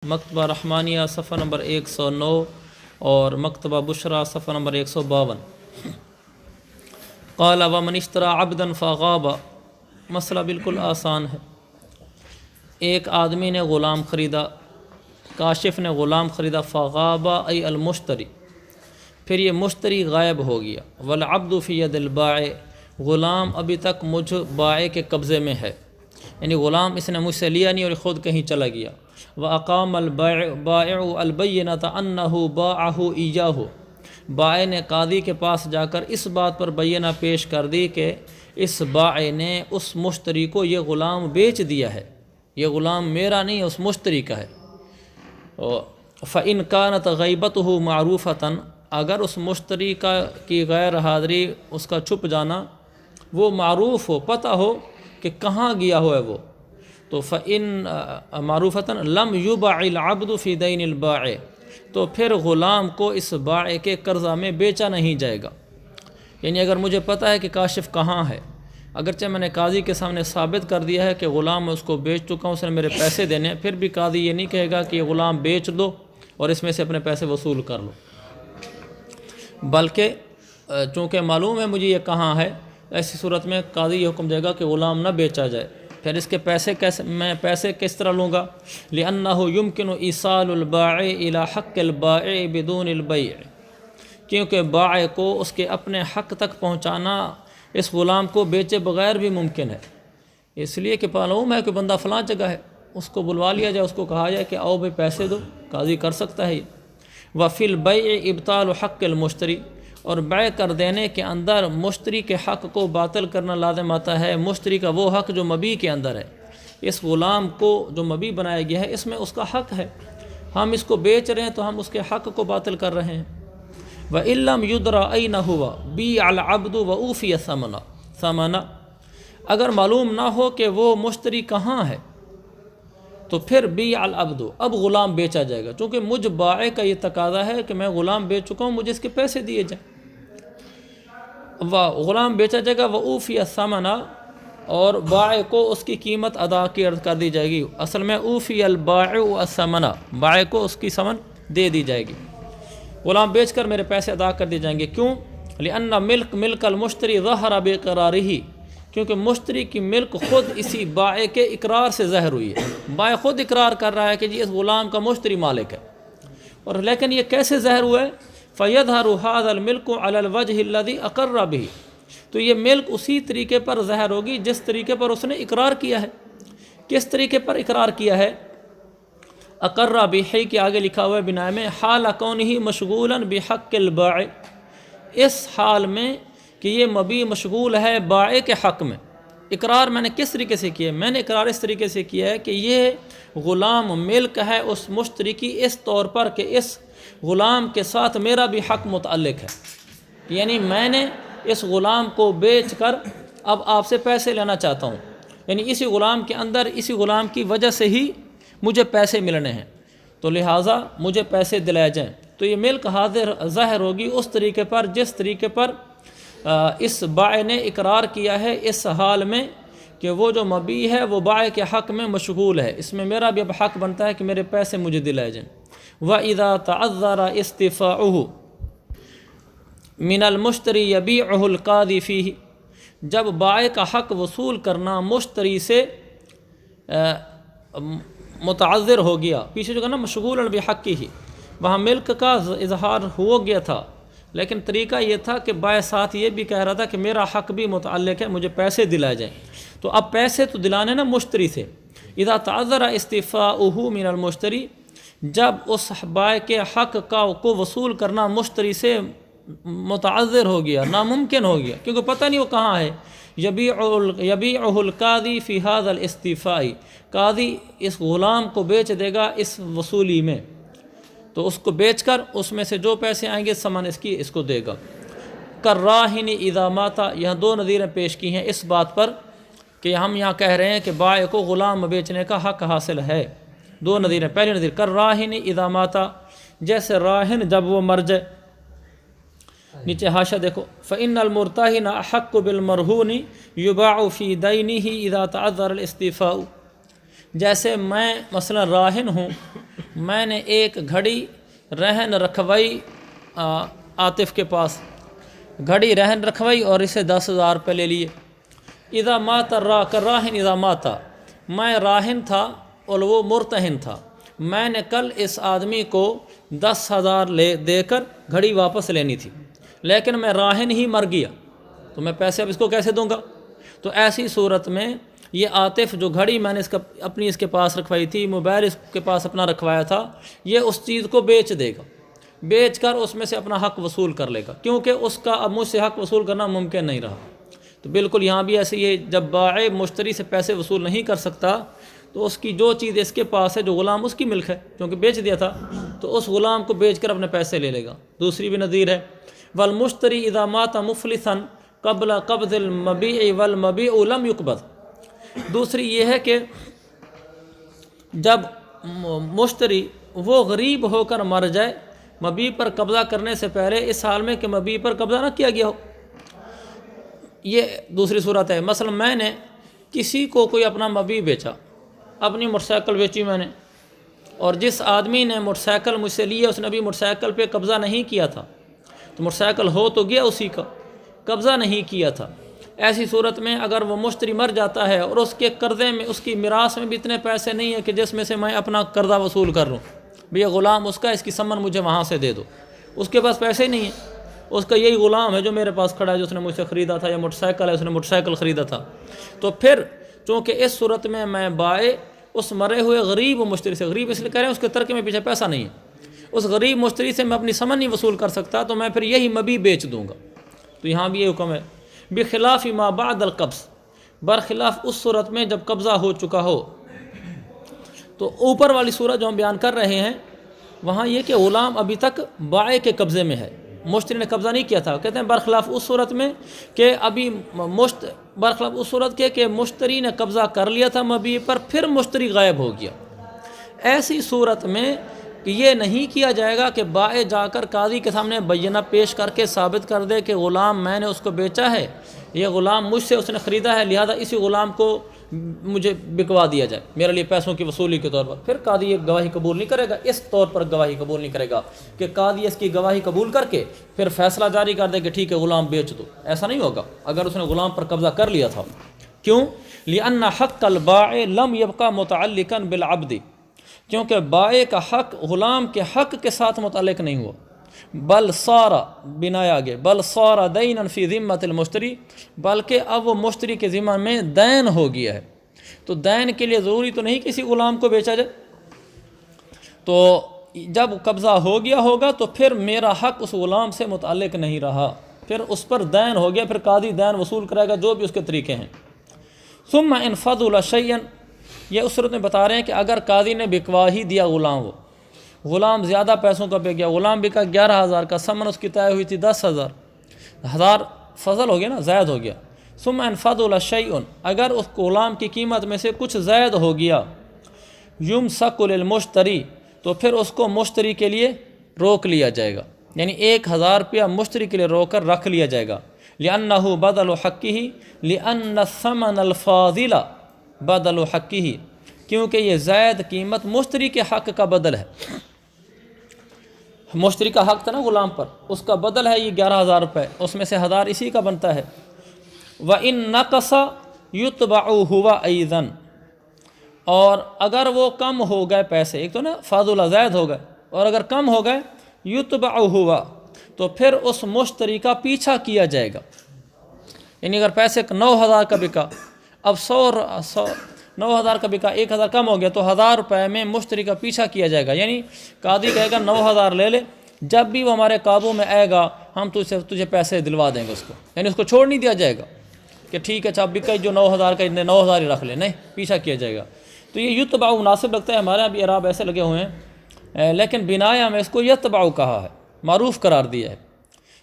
مکتبہ رحمانیہ صفحہ نمبر 109 اور مکتبہ بشرا صفحہ نمبر 152۔ قال ومن اشترى عبدا فغاب، مسئلہ بالکل آسان ہے۔ ایک آدمی نے غلام خریدا، کاشف نے غلام خریدا، فغاب ای المشتری، پھر یہ مشتری غائب ہو گیا، والعبد فی ید البائع، غلام ابھی تک مجھ بائع کے قبضے میں ہے، یعنی غلام اس نے مجھ سے لیا نہیں اور خود کہیں چلا گیا۔ وَأَقَامَ الْبَائِعُ الْبَيِّنَةَ أَنَّهُ بَاعَهُ إِيَّاهُ، بائع نے قاضی کے پاس جا کر اس بات پر بینہ پیش کر دی کہ اس بائع نے اس مشتری کو یہ غلام بیچ دیا ہے، یہ غلام میرا نہیں اس مشتری کا ہے۔ فَإِنْ كَانَتْ غَيْبَتُهُ مَعْرُوفَةً، اگر اس مشتری کی غیر حاضری، اس کا چھپ جانا وہ معروف ہو، پتہ ہو کہ کہاں گیا ہوا ہے وہ، تو فَإِن معروفةً لم يُبَعِ الْعَبْدُ فِي دَيْنِ الْبَائِعِ، تو پھر غلام کو اس بائع کے قرضہ میں بیچا نہیں جائے گا۔ یعنی اگر مجھے پتہ ہے کہ کاشف کہاں ہے، اگرچہ میں نے قاضی کے سامنے ثابت کر دیا ہے کہ غلام میں اس کو بیچ چکا ہوں، اس نے میرے پیسے دینے ہیں، پھر بھی قاضی یہ نہیں کہے گا کہ یہ غلام بیچ دو اور اس میں سے اپنے پیسے وصول کر لو، بلکہ چونکہ معلوم ہے مجھے یہ کہاں ہے، ایسی صورت میں قاضی یہ حکم دے گا کہ غلام نہ بیچا جائے۔ پھر اس کے میں پیسے کس طرح لوں گا؟ لِأَنَّهُ يُمْكِنُ إِيصَالُ الْبَائِعِ إِلَى حَقِّ الْبَائِعِ بِدُونِ الْبَيْعِ، کیونکہ بائع کو اس کے اپنے حق تک پہنچانا اس غلام کو بیچے بغیر بھی ممکن ہے، اس لیے کہ معلوم ہے کہ بندہ فلاں جگہ ہے، اس کو بلوا لیا جائے، اس کو کہا جائے کہ آؤ بھائی پیسے دو، قاضی کر سکتا ہے۔ وَفِي الْبَيْعِ إِبْطَالُ حَقِّ الْمُشْتَرِي، اور بیع کر دینے کے اندر مشتری کے حق کو باطل کرنا لازم آتا ہے، مشتری کا وہ حق جو مبیع کے اندر ہے، اس غلام کو جو مبیع بنایا گیا ہے اس میں اس کا حق ہے، ہم اس کو بیچ رہے ہیں تو ہم اس کے حق کو باطل کر رہے ہیں۔ وَإِن لَّمْ يُدْرَ أَيْنَ هُوَ بِيعَ الْعَبْدُ وَأُوفِيَ ثَمَنَهُ، اگر معلوم نہ ہو کہ وہ مشتری کہاں ہے تو پھر بیع العبد، اب غلام بیچا جائے گا، چونکہ مجھ بائع کا یہ تقاضا ہے کہ میں غلام بیچ چکا ہوں، مجھے اس کے پیسے دیے جائیں، غلام بیچا جائے گا۔ وَأُوفِيَ ثَمَنَهُ، اور بائع کو اس کی قیمت ادا کر دی جائے گی، اصل میں أُوفِيَ الْبَائِعُ الثَّمَنَ، بائع کو اس کی ثمن دے دی جائے گی، غلام بیچ کر میرے پیسے ادا کر دیے جائیں گے۔ کیوں؟ لِأَنَّ مِلْكَ الْمُشْتَرِي ظَهَرَ بِإِقْرَارِهِ، کیونکہ مشتری کی ملک خود اسی بائع کے اقرار سے ظاہر ہوئی ہے، بائع خود اقرار کر رہا ہے کہ جی اس غلام کا مشتری مالک ہے، اور لیکن یہ کیسے ظاہر ہوا ہے؟ فَيَظْهَرُ هَذَا الْمِلْكُ عَلَى الْوَجْهِ الَّذِي أَقَرَّ بِهِ، تو یہ ملک اسی طریقے پر ظاہر ہوگی جس طریقے پر اس نے اقرار کیا ہے۔ کس طریقے پر اقرار کیا ہے؟ اقرّ بِهِ کے آگے لکھا ہوا ہے بنا میں، حال کونہ مشغولا بحق البائع، اس حال میں کہ یہ مبیع مشغول ہے بائع کے حق میں۔ اقرار میں نے کس طریقے سے کیا ہے؟ میں نے اقرار اس طریقے سے کیا ہے کہ یہ غلام ملک ہے اس مشتری کی اس طور پر کہ اس غلام کے ساتھ میرا بھی حق متعلق ہے، یعنی میں نے اس غلام کو بیچ کر اب آپ سے پیسے لینا چاہتا ہوں، یعنی اسی غلام کے اندر، اسی غلام کی وجہ سے ہی مجھے پیسے ملنے ہیں، تو لہٰذا مجھے پیسے دلائے جائیں۔ تو یہ ملک ظاہر ہوگی اس طریقے پر جس طریقے پر اس بائع نے اقرار کیا ہے، اس حال میں کہ وہ جو مبیع ہے وہ بائع کے حق میں مشغول ہے، اس میں میرا بھی اب حق بنتا ہے کہ میرے پیسے مجھے دلائے جائیں۔ وَإِذَا تَعَذَّرَ اسْتِفَاؤُهُ مِنَ الْمُشْتَرِي يَبِيعُهُ الْقَاضِي فِيهِ، جب بائع کا حق وصول کرنا مشتری سے متعذر ہو گیا، پیچھے جو کہا نا مشغول بحقہ، وہاں ملک کا اظہار ہو گیا تھا، لیکن طریقہ یہ تھا کہ بائع ساتھ یہ بھی کہہ رہا تھا کہ میرا حق بھی متعلق ہے، مجھے پیسے دلائے جائیں، تو اب پیسے تو دلانے نا مشتری سے۔ اذا تعذر استیفاؤہ من المشتری، جب اس بائع کے حق کو وصول کرنا مشتری سے متعذر ہو گیا، ناممکن ہو گیا، کیونکہ پتہ نہیں وہ کہاں ہے۔ یبیعہ القاضی فی ھذا الاستیفاء، قاضی اس غلام کو بیچ دے گا اس وصولی میں، تو اس کو بیچ کر اس میں سے جو پیسے آئیں گے ثمن اس کو دے گا۔ کالراہن اذا مات، یہاں دو نظیریں پیش کی ہیں اس بات پر کہ ہم یہاں کہہ رہے ہیں کہ بائع کو غلام بیچنے کا حق حاصل ہے، دو نظیریں۔ پہلی نظیر کالراہن اذا مات، جیسے راہن جب وہ مر جائے، نیچے حاشیہ دیکھو، فإن المرتهن أحق بالمرهون يباع في دينه إذا تعذر الاستيفاء، جیسے میں مثلا راہن ہوں میں نے ایک گھڑی رہن رکھوائی عاطف کے پاس، گھڑی رہن رکھوائی اور اسے 10,000 روپے لے لیے۔ اذا مات راہن اذا ماتا، میں راہن تھا اور وہ مرتہن تھا، میں نے کل اس آدمی کو 10,000 دے کر گھڑی واپس لینی تھی، لیکن میں راہن ہی مر گیا تو میں پیسے اب اس کو کیسے دوں گا؟ تو ایسی صورت میں یہ عاطف جو گھڑی میں نے اس کے پاس رکھوائی تھی، موبائل اس کے پاس اپنا رکھوایا تھا، یہ اس چیز کو بیچ دے گا، بیچ کر اس میں سے اپنا حق وصول کر لے گا، کیونکہ اس کا اب مجھ سے حق وصول کرنا ممکن نہیں رہا۔ تو بالکل یہاں بھی ایسے ہی جب بائع مشتری سے پیسے وصول نہیں کر سکتا تو اس کی جو چیز اس کے پاس ہے، جو غلام اس کی ملک ہے کیونکہ بیچ دیا تھا، تو اس غلام کو بیچ کر اپنے پیسے لے لے گا۔ دوسری بھی نظیر ہے، والمشتری اذا مات مفلسا قبل قبض المبیع والمبیع لم یقبض۔ دوسری یہ ہے کہ جب مشتری وہ غریب ہو کر مر جائے مبیع پر قبضہ کرنے سے پہلے، اس حال میں کہ مبیع پر قبضہ نہ کیا گیا ہو، یہ دوسری صورت ہے۔ مثلا میں نے کسی کو کوئی اپنا مبیع بیچا، اپنی موٹر سائیکل بیچی میں نے، اور جس آدمی نے موٹر سائیکل مجھ سے لی ہے اس نے ابھی موٹر سائیکل پہ قبضہ نہیں کیا تھا، تو موٹر سائیکل ہو تو گیا اسی کا، قبضہ نہیں کیا تھا۔ ایسی صورت میں اگر وہ مشتری مر جاتا ہے اور اس کے قرضے میں، اس کی میراث میں بھی اتنے پیسے نہیں ہیں کہ جس میں سے میں اپنا قرضہ وصول کر لوں، بھئی یہ غلام اس کا، اس کی ثمن مجھے وہاں سے دے دو، اس کے پاس پیسے نہیں ہیں، اس کا یہی غلام ہے جو میرے پاس کھڑا ہے، جو اس نے مجھ سے خریدا تھا، یا موٹر سائیکل ہے اس نے موٹر سائیکل خریدا تھا، تو پھر چونکہ اس صورت میں بائع اس مرے ہوئے غریب مشتری سے، غریب اس لیے کہہ رہے ہیں اس کے ترکے میں پیچھے پیسہ نہیں ہے، اس غریب مشتری سے میں اپنی ثمن نہیں وصول کر سکتا، تو میں پھر یہی مبیع بیچ دوں گا۔ تو یہاں بھی یہ حکم ہے، بخلاف ما بعد القبض، برخلاف اس صورت میں جب قبضہ ہو چکا ہو۔ تو اوپر والی صورت جو ہم بیان کر رہے ہیں وہاں یہ کہ غلام ابھی تک بائع کے قبضے میں ہے، مشتری نے قبضہ نہیں کیا تھا، کہتے ہیں برخلاف اس صورت میں کہ ابھی برخلاف اس صورت کے کہ مشتری نے قبضہ کر لیا تھا مبیع پر، پھر مشتری غائب ہو گیا۔ ایسی صورت میں کہ یہ نہیں کیا جائے گا کہ بائع جا کر قاضی کے سامنے بینہ پیش کر کے ثابت کر دے کہ غلام میں نے اس کو بیچا ہے، یہ غلام مجھ سے اس نے خریدا ہے، لہذا اسی غلام کو مجھے بکوا دیا جائے میرے لیے پیسوں کی وصولی کے طور پر۔ پھر قاضی یہ گواہی قبول نہیں کرے گا، اس طور پر گواہی قبول نہیں کرے گا کہ قاضی اس کی گواہی قبول کر کے پھر فیصلہ جاری کر دے کہ ٹھیک ہے غلام بیچ دو، ایسا نہیں ہوگا اگر اس نے غلام پر قبضہ کر لیا تھا۔ کیوں؟ لأن حق البائع لم يبقى متعلقا بالعبد، کیونکہ بائع کا حق غلام کے حق کے ساتھ متعلق نہیں ہوا، بل صار، بنایا آگے، بل صار دینا فی ذمۃ المشتری، بلکہ اب وہ مشتری کے ذمہ میں دین ہو گیا ہے۔ تو دین کے لیے ضروری تو نہیں کسی غلام کو بیچا جائے، تو جب قبضہ ہو گیا ہوگا تو پھر میرا حق اس غلام سے متعلق نہیں رہا، پھر اس پر دین ہو گیا، پھر قاضی دین وصول کرے گا جو بھی اس کے طریقے ہیں۔ ثم ان فضل شیئا، یہ اس صورت میں بتا رہے ہیں کہ اگر قاضی نے بکوا ہی دیا غلام زیادہ پیسوں کا بک گیا، غلام بکا 11,000 کا، ثمن اس کی طے ہوئی تھی 10,000 فضل ہو گیا نا، زائد ہو گیا۔ ثم ان فضل شیء، اگر اس غلام کی قیمت میں سے کچھ زائد ہو گیا، یمسک للمشتری، تو پھر اس کو مشتری کے لیے روک لیا جائے گا، یعنی 1,000 روپیہ مشتری کے لیے روک کر رکھ لیا جائے گا۔ لأنه بدل حقه، لأن الثمن الفاضل بدل حقه، کیونکہ یہ زائد قیمت مشتری کے حق کا بدل ہے، مشتری کا حق تھا نا غلام پر، اس کا بدل ہے یہ 11,000 روپے، اس میں سے 1,000 اسی کا بنتا ہے۔ وَإِن نَقَصَ يُتْبَعُ هُوَ أَيْضًا، اور اگر وہ کم ہو گئے پیسے، ایک تو نا فاضل زائد ہو گئے، اور اگر کم ہو گئے يُتْبَعُ هُوَ، تو پھر اس مشتری کا پیچھا کیا جائے گا، یعنی اگر پیسے 9,000 کا بکا، اب 9,000 کا بکا، 1,000 کم ہو گیا تو 1,000 روپے میں مشتری کا پیچھا کیا جائے گا، یعنی قاضی کہے گا 9,000 لے لے، جب بھی وہ ہمارے قابو میں آئے گا ہم تجھے پیسے دلوا دیں گے اس کو، یعنی اس کو چھوڑ نہیں دیا جائے گا کہ ٹھیک ہے اچھا بکا جو 9,000 کا اتنے 9,000 ہی رکھ لے، نہیں، پیچھا کیا جائے گا۔ تو یہ یتبع مناسب لگتا ہے، ہمارے یہاں بھی اعراب ایسے لگے ہوئے ہیں، لیکن بنایا میں اس کو یتبع کہا ہے، معروف قرار دیا ہے،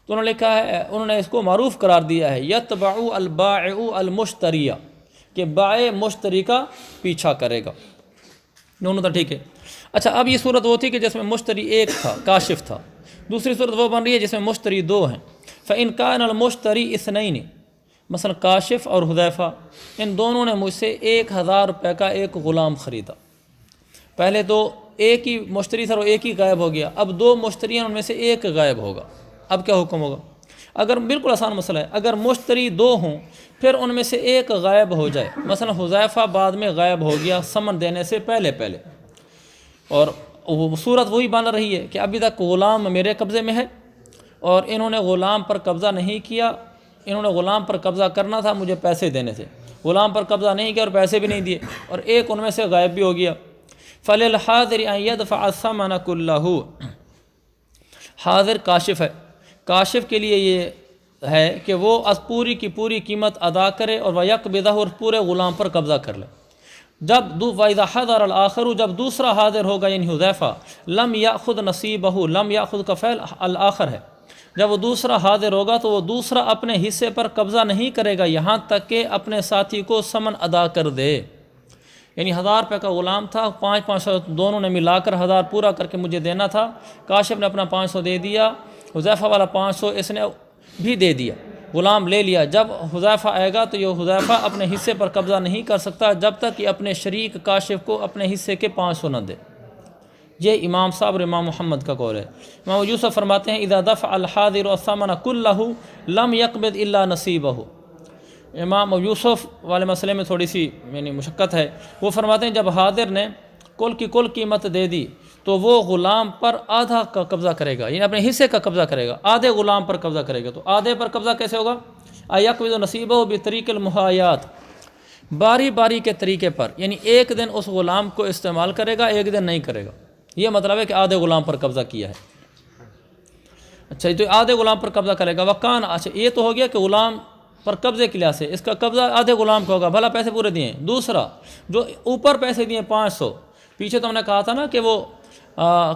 تو انہوں نے لکھا ہے، انہوں نے اس کو معروف قرار دیا ہے، یتبع البائع المشتریہ، کہ بائع مشتری کا پیچھا کرے گا، دونوں تو ٹھیک ہے۔ اچھا اب یہ صورت وہ تھی کہ جس میں مشتری ایک تھا، کاشف تھا، دوسری صورت وہ بن رہی ہے جس میں مشتری 2 ہیں۔ فَإِنْ كَانَ الْمُشْتَرِي اثْنَيْنِ، مثلا کاشف اور حذیفہ، ان دونوں نے مجھ سے 1,000 روپے کا ایک غلام خریدا، پہلے تو ایک ہی مشتری تھا، وہ ایک ہی غائب ہو گیا، اب 2 مشتری ہیں، ان میں سے ایک غائب ہوگا، اب کیا حکم ہوگا؟ اگر بالکل آسان مسئلہ ہے، اگر مشتری 2 ہوں پھر ان میں سے ایک غائب ہو جائے، مثلا حذیفہ بعد میں غائب ہو گیا سمن دینے سے پہلے اور وہ صورت وہی بن رہی ہے کہ ابھی تک غلام میرے قبضے میں ہے اور انہوں نے غلام پر قبضہ نہیں کیا، انہوں نے غلام پر قبضہ کرنا تھا مجھے پیسے دینے سے، غلام پر قبضہ نہیں کیا اور پیسے بھی نہیں دیے، اور ایک ان میں سے غائب بھی ہو گیا۔ فَلِلْحَاضِرِ أَنْ يَدْفَعَ الثَّمَنَ كُلَّهُ، حاضر کاشف ہے، کاشف کے لیے یہ ہے کہ وہ پوری کی پوری قیمت ادا کرے اور وَيَقْبِضَهُ، اور پورے غلام پر قبضہ کر لے۔ جب وَإِذَا حَضَرَ الْآخَرُ، جب دوسرا حاضر ہوگا یعنی حذیفہ، لم یأخذ نصیبہ، لم یأخذ کا فعل الآخر ہے، جب وہ دوسرا حاضر ہوگا تو وہ دوسرا اپنے حصے پر قبضہ نہیں کرے گا یہاں تک کہ اپنے ساتھی کو سمن ادا کر دے۔ یعنی 1000 روپے کا غلام تھا، 500 دونوں نے ملا کر 1000 پورا کر کے مجھے دینا تھا، کاشف نے اپنا 500 دے دیا، حذیفہ والا 500 اس نے بھی دے دیا، غلام لے لیا۔ جب حذیفہ آئے گا تو یہ حذیفہ اپنے حصے پر قبضہ نہیں کر سکتا جب تک کہ اپنے شریک کاشف کو اپنے حصے کے 500 نہ دے۔ یہ امام صاحب اور امام محمد کا قول ہے۔ امام یوسف فرماتے ہیں اذا دفع الحاضر الثمن كله لم يقبض الا نصیبہ۔ امام یوسف والے مسئلے میں تھوڑی سی یعنی مشقت ہے، وہ فرماتے ہیں جب حاضر نے کل کی کل قیمت دے دی تو وہ غلام پر آدھا کا قبضہ کرے گا، یعنی اپنے حصے کا قبضہ کرے گا، آدھے غلام پر قبضہ کرے گا۔ تو آدھے پر قبضہ کیسے ہوگا؟ یقبض نصیبہ بطریق المحایات، باری باری کے طریقے پر، یعنی ایک دن اس غلام کو استعمال کرے گا، ایک دن نہیں کرے گا، یہ مطلب ہے کہ آدھے غلام پر قبضہ کیا ہے۔ اچھا تو آدھے غلام پر قبضہ کرے گا، وکان، اچھا یہ تو ہو گیا کہ غلام پر قبضے کے لحاظ سے اس کا قبضہ آدھے غلام کا ہوگا، بھلا پیسے پورے دیے۔ دوسرا جو اوپر پیسے دیے 500، پیچھے تو ہم نے کہا تھا نا کہ وہ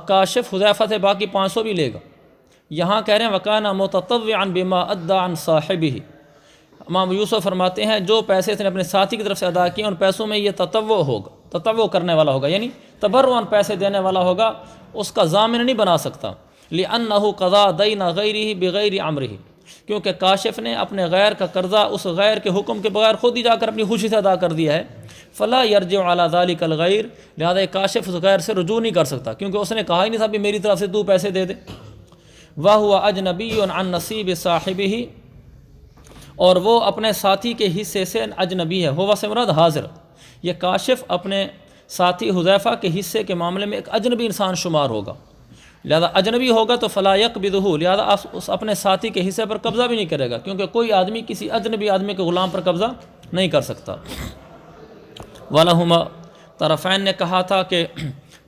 کاشف حذیفہ سے باقی 500 بھی لے گا، یہاں کہہ رہے ہیں وکانا متطوعا بما ادى عن صاحبہ۔ امام یوسف فرماتے ہیں جو پیسے اس نے اپنے ساتھی کی طرف سے ادا کیے ان پیسوں میں یہ تطوع ہوگا، تطوع کرنے والا ہوگا، یعنی تبرعاً پیسے دینے والا ہوگا، اس کا ضامن نہیں بنا سکتا۔ لأنه قضى دین غیرہ بغیر امرہ، کیونکہ کاشف نے اپنے غیر کا قرضہ اس غیر کے حکم کے بغیر خود ہی جا کر اپنی خوشی سے ادا کر دیا ہے۔ فلا یرجع علی ذلک الغیر، لہذا کاشف اس غیر سے رجوع نہیں کر سکتا کیونکہ اس نے کہا ہی نہیں تھا بھی میری طرف سے تو پیسے دے دے۔ وہو اجنبی عن نصیب صاحبہ، اور وہ اپنے ساتھی کے حصے سے اجنبی ہے، ہوا سے مراد حاضر، یہ کاشف اپنے ساتھی حذیفہ کے حصے کے معاملے میں ایک اجنبی انسان شمار ہوگا، لہذا اجنبی ہوگا تو فلا یقبضہ، لہذا اس اپنے ساتھی کے حصے پر قبضہ بھی نہیں کرے گا کیونکہ کوئی آدمی کسی اجنبی آدمی کے غلام پر قبضہ نہیں کر سکتا۔ وَلَهُمَا، طرفین نے کہا تھا کہ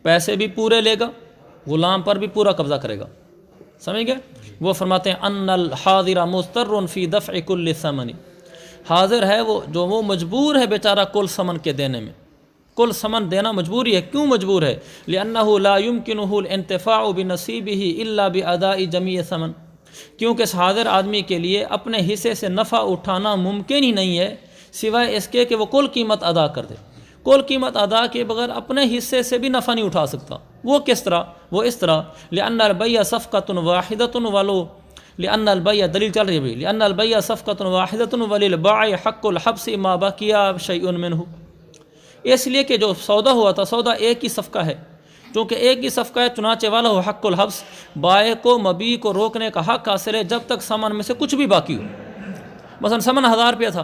پیسے بھی پورے لے گا، غلام پر بھی پورا قبضہ کرے گا، سمجھ گئے؟ وہ فرماتے ہیں ان الحاضر مضطر فی دفع کل ثمن، حاضر ہے وہ مجبور ہے بیچارہ کل ثمن کے دینے میں، کل ثمن دینا مجبوری ہے۔ کیوں مجبور ہے؟ لأنه لا يمكنه الانتفاع بنصیبه الا باداء جمیع ثمن، کیونکہ اس حاضر آدمی کے لیے اپنے حصے سے نفع اٹھانا ممکن ہی نہیں ہے سوائے اس کے کہ وہ کل قیمت ادا کر دے۔ کل قیمت ادا کے بغیر اپنے حصے سے بھی نفع نہیں اٹھا سکتا۔ وہ کس طرح؟ وہ اس طرح لأن البیع صفقۃ واحدۃ ولو، لأن البیع دلیل چل رہی ہے، لأن البیع صفقۃ واحدۃ وللبائع حق الحبس ما بقی شیء منہ، اس لیے کہ جو سودا ہوا تھا سودا ایک ہی صفقہ ہے، کیونکہ ایک ہی صفقہ ہے چنانچہ والا ہو حق الحبس، بائع کو مبیع کو روکنے کا حق حاصل ہے جب تک سامان میں سے کچھ بھی باقی ہو۔ مثلا سامان 1000 روپیہ تھا،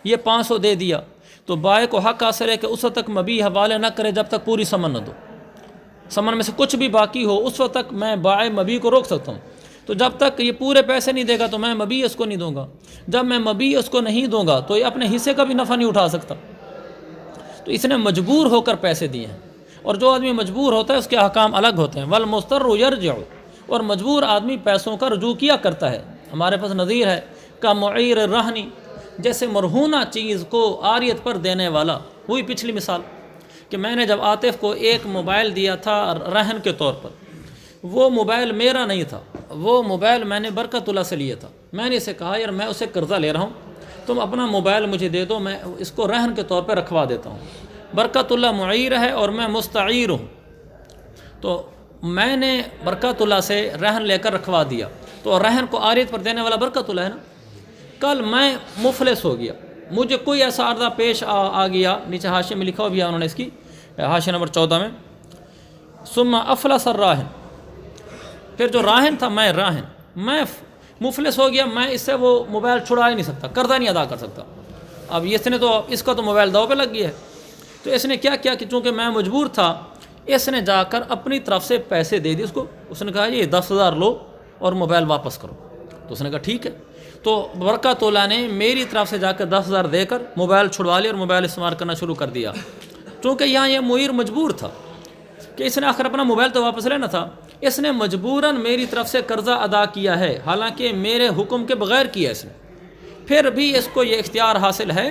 یہ 500 دے دیا تو بائع کو حق حاصل ہے کہ اس وقت تک مبیع حوالے نہ کرے جب تک پوری سامان نہ دو، سامان میں سے کچھ بھی باقی ہو اس وقت تک میں بائع مبیع کو روک سکتا ہوں۔ تو جب تک یہ پورے پیسے نہیں دے گا تو میں مبیع اس کو نہیں دوں گا، جب میں مبیع اس کو نہیں دوں گا تو یہ اپنے حصے کا بھی نفع نہیں اٹھا سکتا۔ تو اس نے مجبور ہو کر پیسے دیے ہیں، اور جو آدمی مجبور ہوتا ہے اس کے احکام الگ ہوتے ہیں۔ والمضطر یرجع، اور مجبور آدمی پیسوں کا رجوع کیا کرتا ہے۔ ہمارے پاس نظیر ہے کا معیر الرہن، جیسے مرہونہ چیز کو عاریت پر دینے والا، ہوئی پچھلی مثال کہ میں نے جب عاطف کو ایک موبائل دیا تھا رہن کے طور پر، وہ موبائل میرا نہیں تھا، وہ موبائل میں نے برکت اللہ سے لیا تھا، میں نے اسے کہا یار میں اسے قرضہ لے رہا ہوں، تم اپنا موبائل مجھے دے دو، میں اس کو رہن کے طور پہ رکھوا دیتا ہوں۔ برکت اللہ معیر ہے اور میں مستعیر ہوں، تو میں نے برکت اللہ سے رہن لے کر رکھوا دیا، تو رہن کو عاریت پر دینے والا برکت اللہ ہے نا۔ کل میں مفلس ہو گیا، مجھے کوئی ایسا عرضہ پیش آ گیا، نیچے حاشیے میں لکھا ہو بھی ہے انہوں نے اس کی، حاشیہ نمبر 14 میں، ثم افلس الراہن، پھر جو راہن تھا میں مفلس ہو گیا، میں اس سے وہ موبائل چھڑا ہی نہیں سکتا، قرضہ نہیں ادا کر سکتا۔ اب اس کا تو موبائل داؤ پہ لگ گیا ہے، تو اس نے کیا کیا کہ چونکہ میں مجبور تھا، اس نے جا کر اپنی طرف سے پیسے دے دی اس کو۔ اس نے کہا یہ 10,000 لو اور موبائل واپس کرو، تو اس نے کہا ٹھیک ہے۔ تو برکت اللہ نے میری طرف سے جا کر 10,000 دے کر موبائل چھڑوا لیا اور موبائل استعمال کرنا شروع کر دیا۔ چونکہ یہاں یہ معیر مجبور تھا کہ اس نے آخر اپنا موبائل تو واپس لینا تھا، اس نے مجبوراً میری طرف سے قرضہ ادا کیا ہے، حالانکہ میرے حکم کے بغیر کیا اس نے، پھر بھی اس کو یہ اختیار حاصل ہے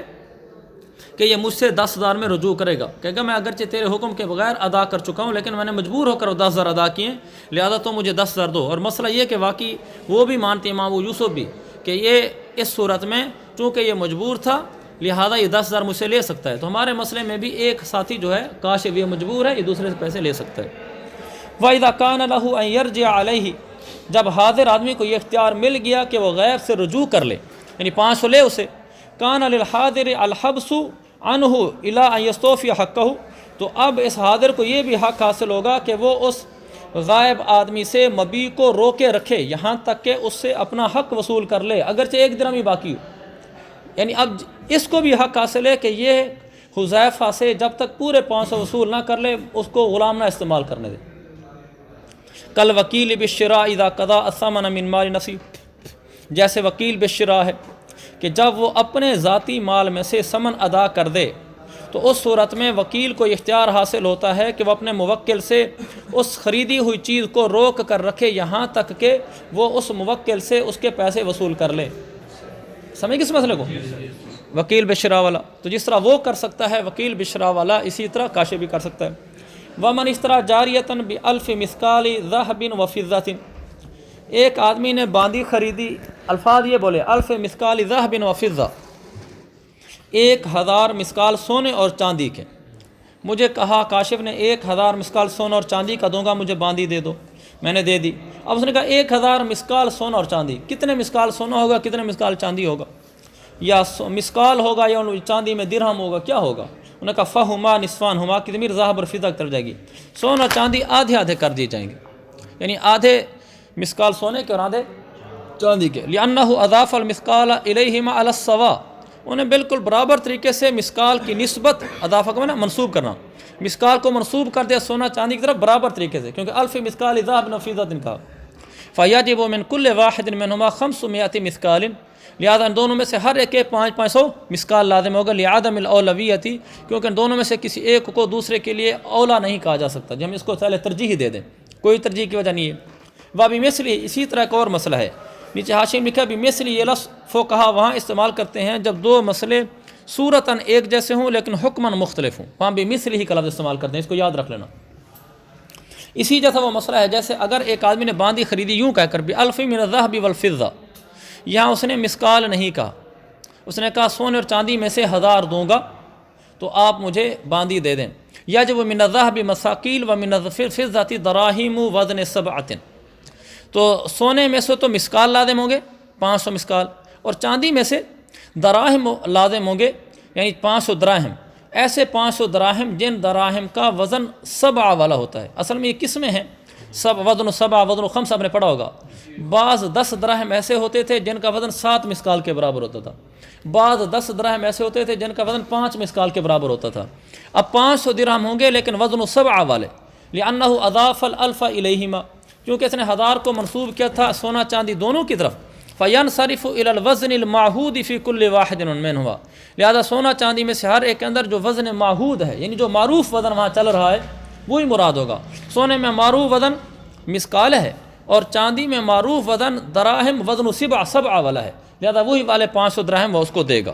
کہ یہ مجھ سے 10,000 میں رجوع کرے گا، کہے گا میں اگرچہ تیرے حکم کے بغیر ادا کر چکا ہوں لیکن میں نے مجبور ہو کر 10,000 ادا کیے، لہذا تو مجھے 10,000 دو۔ اور مسئلہ یہ کہ واقعی وہ بھی مانتے امام ابو یوسف بھی کہ یہ اس صورت میں چونکہ یہ مجبور تھا لہذا یہ 10,000 مجھ سے لے سکتا ہے۔ تو ہمارے مسئلے میں بھی ایک ساتھی جو ہے کاشف یہ مجبور ہے، یہ دوسرے سے پیسے لے سکتا ہے۔ وَإِذَا كَانَ لَهُ أَن يَرْجِعَ عَلَيْهِ، جب حاضر آدمی کو یہ اختیار مل گیا کہ وہ غیر سے رجوع کر لے، یعنی 500 لے اسے، كَانَ لِلْحَاضِرِ الْحَبْسُ عَنْهُ إِلَىٰ أَن يَسْتَوْفِيَ حَقَّهُ، تو اب اس حاضر کو یہ بھی حق حاصل ہوگا کہ وہ اس غائب آدمی سے مبی کو روکے رکھے یہاں تک کہ اس سے اپنا حق وصول کر لے، اگرچہ 1 درہم ہی باقی ہو۔ یعنی اب اس کو بھی حق حاصل ہے کہ یہ حذیفہ سے جب تک پورے 500 وصول نہ کر لے اس کو غلام نہ استعمال کرنے دے۔ کل وکیل بالشراء اذا قضى الثمن من مال نفسه، جیسے وکیل بالشراء ہے کہ جب وہ اپنے ذاتی مال میں سے ثمن ادا کر دے تو اس صورت میں وکیل کو اختیار حاصل ہوتا ہے کہ وہ اپنے موکل سے اس خریدی ہوئی چیز کو روک کر رکھے یہاں تک کہ وہ اس موکل سے اس کے پیسے وصول کر لے۔ سمجھ کس مسئلے کو؟ وکیل بالشراء والا تو جس طرح وہ کر سکتا ہے وکیل بالشراء والا اسی طرح کاشف بھی کر سکتا ہے۔ ومن اشترى جاریۃ بألف مثقال ذهب وفضة، ایک آدمی نے باندی خریدی، الفاظ یہ بولے الف مثقال ذهب وفضة، 1,000 مثقال سونے اور چاندی کے۔ مجھے کہا کاشف نے 1,000 مثقال سونا اور چاندی کا دوں گا، مجھے باندی دے دو، میں نے دے دی۔ اب اس نے کہا 1,000 مثقال سونا اور چاندی، کتنے مثقال سونا ہوگا کتنے مثقال چاندی ہوگا؟ یا مثقال ہوگا یا چاندی میں درہم ہوگا، کیا ہوگا؟ انہوں نے کہا فہما نصفان ہما کی ضمیر ذهب اور فضہ کر جائے گی، سونا چاندی آدھے آدھے کر دیے جائیں گے، یعنی آدھے مثقال سونے کے اور آدھے چاندی کے۔ لأنه اضاف المثقال الیہما علی السواء، انہیں بالکل برابر طریقے سے مثقال کی نسبت، اضافہ کو منسوب کرنا، مثقال کو منسوب کر دیا سونا چاندی کی طرف برابر طریقے سے، کیونکہ الف مثقال ذهب وفضة کا۔ فیجب من کل واحد منہما 500 مثقال، لہذا ان دونوں میں سے ہر ایک کے 500 مثقال لازم ہوگا، لعدم الاولویتی، کیونکہ ان دونوں میں سے کسی ایک کو دوسرے کے لیے اولا نہیں کہا جا سکتا، جب ہم اس کو پہلے ترجیح دے دیں، کوئی ترجیح کی وجہ نہیں ہے۔ وبمثلی، اسی طرح ایک اور مسئلہ ہے، نیچے حاشیے میں لکھا بمثلی، یہ لفظ فقہا وہاں استعمال کرتے ہیں جب دو مسئلے صورتاً ایک جیسے ہوں لیکن حکماً مختلف ہوں، وہاں بمثلی ہی کا لفظ استعمال کرتے ہیں، اس کو یاد رکھ لینا۔ اسی جیسا وہ مسئلہ ہے جیسے اگر ایک آدمی نے باندی خریدی یوں کہہ کر بألف من الذهب والفضة، یہاں اس نے مثقال نہیں کہا، اس نے کہا سونے اور چاندی میں سے 1,000 دوں گا تو آپ مجھے باندی دے دیں۔ یجب من الذهب مساقیل ومن الفضة دراہم وزن 7، تو سونے میں سے تو مثقال لازم ہوں گے 500 مثقال، اور چاندی میں سے دراہم لازم ہوں گے یعنی 500 دراہم، ایسے 500 دراہم جن دراہم کا وزن 7 والا ہوتا ہے۔ اصل میں یہ قسمیں ہیں، وزن 7 وزن 5 آپ نے پڑھا ہوگا۔ بعض 10 دراہم ایسے ہوتے تھے جن کا وزن 7 مثقال کے برابر ہوتا تھا، بعض 10 دراہم ایسے ہوتے تھے جن کا وزن 5 مثقال کے برابر ہوتا تھا۔ اب 500 درہم ہوں گے لیکن وزن 7 والے، لأنہ اضاف الالف الیہما، کیونکہ اس نے 1000 کو منسوب کیا تھا سونا چاندی دونوں کی طرف، فینصرف الی الوزن المعہود فی کل واحد منہما، لہذا سونا چاندی میں سے ہر ایک کے اندر جو وزن معہود ہے یعنی جو معروف وزن وہاں چل رہا ہے وہی مراد ہوگا۔ سونے میں معروف وزن مثقال ہے اور چاندی میں معروف وزن دراہم وزن 7 والا ہے، لہذا وہی والے 500 دراہم وہ اس کو دے گا۔